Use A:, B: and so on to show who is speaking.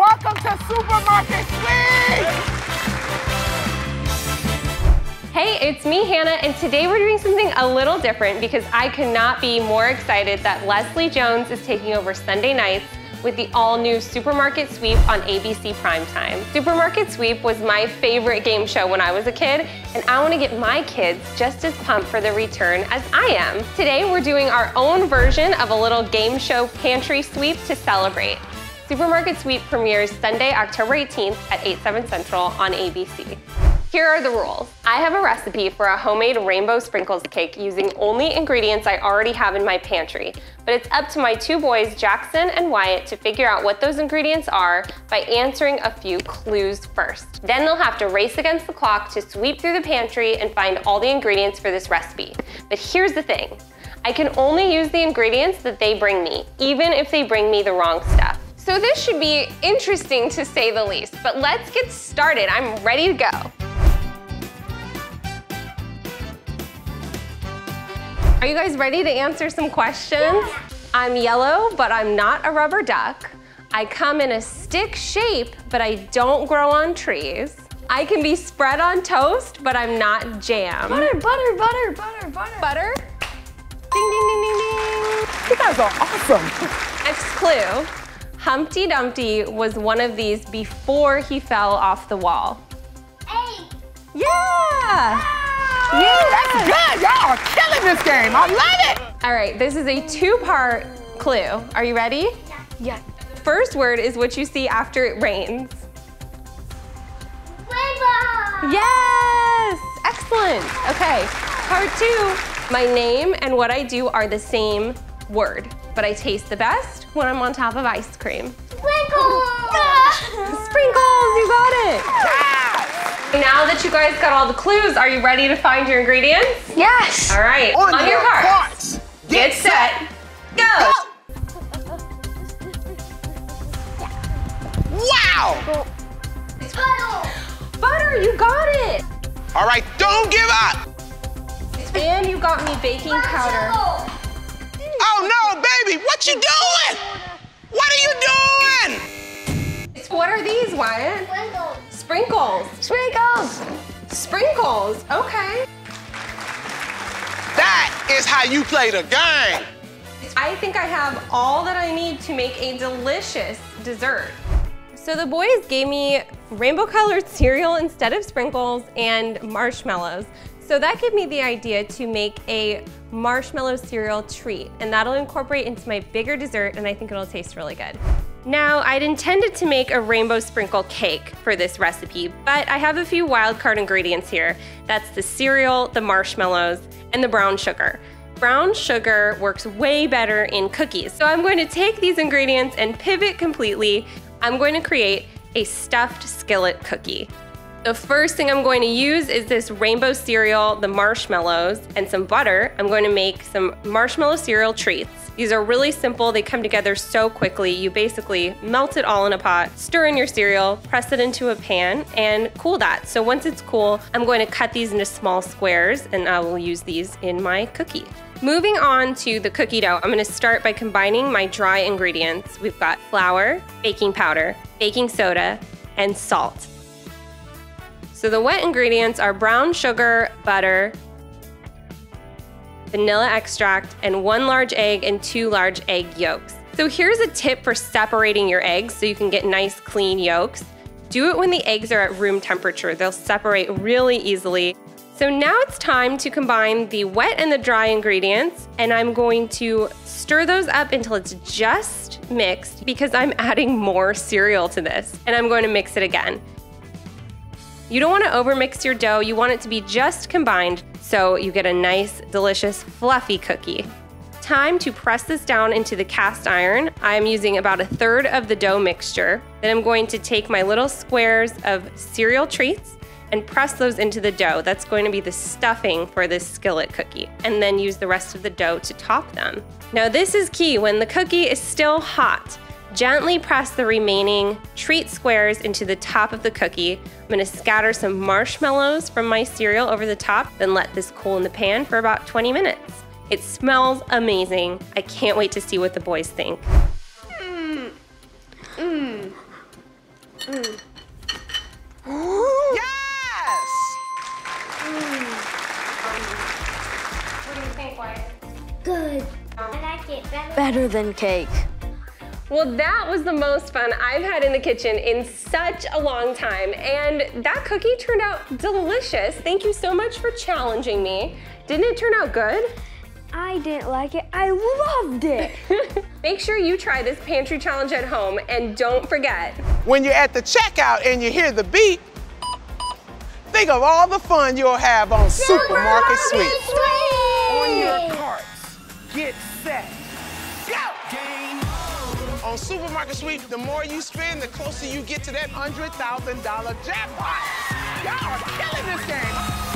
A: welcome to Supermarket Sweep!
B: Hey, it's me, Hannah, and today we're doing something a little different because I could not be more excited that Leslie Jones is taking over Sunday nights with the all-new Supermarket Sweep on ABC Primetime. Supermarket Sweep was my favorite game show when I was a kid, and I want to get my kids just as pumped for the return as I am. Today, we're doing our own version of a little game show pantry sweep to celebrate. Supermarket Sweep premieres Sunday, October 18th at 8/7 Central on ABC. Here are the rules. I have a recipe for a homemade rainbow sprinkles cake using only ingredients I already have in my pantry, but it's up to my two boys, Jackson and Wyatt, to figure out what those ingredients are by answering a few clues first. Then they'll have to race against the clock to sweep through the pantry and find all the ingredients for this recipe. But here's the thing, I can only use the ingredients that they bring me, even if they bring me the wrong stuff. So this should be interesting to say the least, but let's get started. I'm ready to go. Are you guys ready to answer some questions? Yeah. I'm yellow, but I'm not a rubber duck. I come in a stick shape, but I don't grow on trees. I can be spread on toast, but I'm not jam.
C: Butter, butter, butter, butter, butter.
B: Butter? Ding, ding, ding, ding, ding.
A: You guys are awesome.
B: Next clue. Humpty Dumpty was one of these before he fell off the wall.
C: Egg.
B: Yeah!
A: Yeah, that's good. Y'all are killing this game. I love it.
B: All right, this is a two-part clue. Are you ready?
C: Yeah.
B: First word is what you see after it rains.
C: Rainbow.
B: Yes! Excellent. Okay, part two. My name and what I do are the same word, but I taste the best when I'm on top of ice cream.
C: Sprinkles.
B: Sprinkles, you got it. Now that you guys got all the clues, are you ready to find your ingredients?
C: Yes.
B: All right, on your carts. Get set, go.
A: Wow.
C: Butter.
B: Butter, you got it.
A: All right, don't give up.
B: And you got me baking powder.
A: Oh no, baby, what you doing? What are you doing?
B: What are these, Wyatt?
C: Sprinkles.
B: Sprinkles.
C: Sprinkles.
B: Sprinkles, okay.
A: That is how you play the game.
B: I think I have all that I need to make a delicious dessert. So the boys gave me rainbow colored cereal instead of sprinkles and marshmallows. So that gave me the idea to make a marshmallow cereal treat, and that'll incorporate into my bigger dessert, and I think it'll taste really good. Now, I'd intended to make a rainbow sprinkle cake for this recipe, but I have a few wild card ingredients here. That's the cereal, the marshmallows, and the brown sugar. Brown sugar works way better in cookies. So I'm going to take these ingredients and pivot completely. I'm going to create a stuffed skillet cookie. The first thing I'm going to use is this rainbow cereal, the marshmallows, and some butter. I'm going to make some marshmallow cereal treats. These are really simple. They come together so quickly. You basically melt it all in a pot, stir in your cereal, press it into a pan, and cool that. So once it's cool, I'm going to cut these into small squares, and I will use these in my cookie. Moving on to the cookie dough, I'm going to start by combining my dry ingredients. We've got flour, baking powder, baking soda, and salt. So the wet ingredients are brown sugar, butter, vanilla extract, and 1 large egg and 2 large egg yolks. So here's a tip for separating your eggs so you can get nice clean yolks. Do it when the eggs are at room temperature. They'll separate really easily. So now it's time to combine the wet and the dry ingredients, and I'm going to stir those up until it's just mixed because I'm adding more cereal to this, and I'm going to mix it again. You don't want to overmix your dough, you want it to be just combined so you get a nice, delicious, fluffy cookie. Time to press this down into the cast iron. I'm using about 1/3 of the dough mixture. Then I'm going to take my little squares of cereal treats and press those into the dough. That's going to be the stuffing for this skillet cookie. And then use the rest of the dough to top them. Now this is key. When the cookie is still hot, gently press the remaining treat squares into the top of the cookie. I'm gonna scatter some marshmallows from my cereal over the top, then let this cool in the pan for about 20 minutes. It smells amazing. I can't wait to see what the boys think.
A: Yes!
B: What do you think, Wyatt?
C: Good. I like it
D: Better than cake.
B: Well, that was the most fun I've had in the kitchen in such a long time, and that cookie turned out delicious. Thank you so much for challenging me. Didn't it turn out good?
D: I didn't like it. I loved it.
B: Make sure you try this pantry challenge at home, and don't forget,
A: When you're at the checkout and you hear the beep, think of all the fun you'll have on Supermarket Sweep. On your carts, get set, go! On Supermarket Sweep, the more you spend, the closer you get to that $100,000 jackpot. Y'all are killing this game.